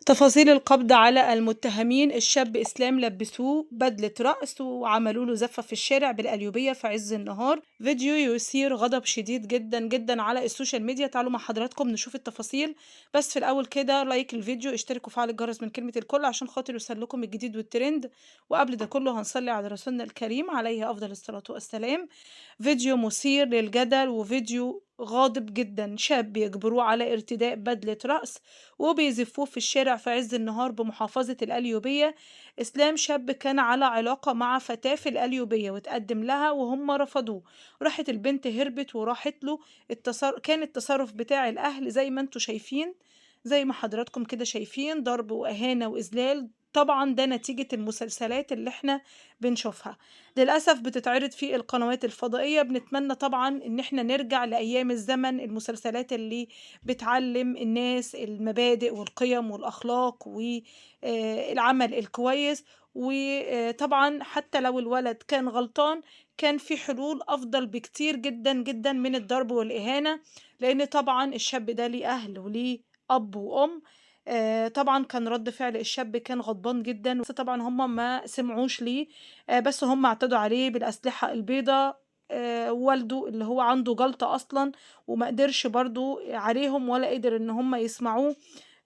تفاصيل القبض على المتهمين: الشاب إسلام لبسوه بدلة رأس وعملوا له زفة في الشارع بالقليوبية في عز النهار. فيديو يثير غضب شديد جدا جدا على السوشيال ميديا. تعالوا مع حضراتكم نشوف التفاصيل، بس في الأول كده لايك الفيديو، اشتركوا وفعل الجرس من كلمة الكل عشان خاطر يوصلكم الجديد والترند. وقبل ده كله هنصلي على رسولنا الكريم عليه أفضل الصلاة والسلام. فيديو مثير للجدل وفيديو غاضب جدا: شاب بيجبروه على ارتداء بدلة رأس وبيزفوه في الشارع في عز النهار بمحافظة القليوبية. إسلام شاب كان على علاقة مع فتاة في القليوبية وتقدم لها وهم رفضوه. راحت البنت هربت وراحت له. كان التصرف بتاع الأهل زي ما انتوا شايفين، زي ما حضراتكم كده شايفين، ضرب وإهانة وإذلال. طبعا ده نتيجة المسلسلات اللي احنا بنشوفها للأسف بتتعرض في القنوات الفضائية. بنتمنى طبعا ان احنا نرجع لأيام الزمن، المسلسلات اللي بتعلم الناس المبادئ والقيم والأخلاق والعمل الكويس. وطبعا حتى لو الولد كان غلطان كان في حلول أفضل بكتير جدا جدا من الضرب والإهانة، لأن طبعا الشاب ده ليه أهل وليه أب وأم. طبعا كان رد فعل الشاب كان غضبان جدا، بس طبعا هم ما سمعوش ليه. بس هم اعتدوا عليه بالأسلحة البيضاء. والده اللي هو عنده جلطة أصلا وما قدرش برضو عليهم ولا قدر ان هم يسمعوه.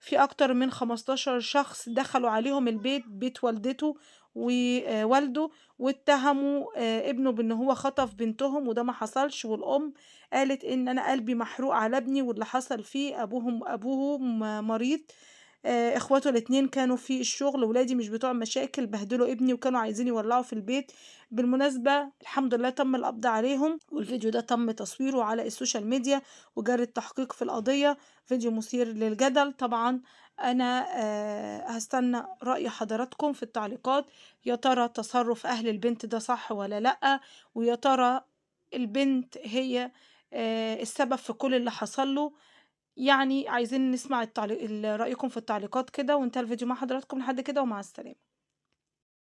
في اكتر من 15 شخص دخلوا عليهم البيت، بيت والدته ووالده، واتهموا ابنه بان هو خطف بنتهم وده ما حصلش. والام قالت ان انا قلبي محروق على ابني واللي حصل فيه. ابوهم مريض. اخواته الاتنين كانوا في الشغل، ولادي مش بتوع مشاكل، بهدلوا ابني وكانوا عايزين يولعوا في البيت. بالمناسبة الحمد لله تم القبض عليهم، والفيديو ده تم تصويره على السوشيال ميديا وجرى التحقيق في القضية. فيديو مثير للجدل طبعا. أنا هستنى رأي حضراتكم في التعليقات. يا ترى تصرف أهل البنت ده صح ولا لأ؟ ويا ترى البنت هي السبب في كل اللي حصل له؟ يعني عايزين نسمع رأيكم في التعليقات كده. وانتهى الفيديو مع حضراتكم لحد كده، ومع السلامة.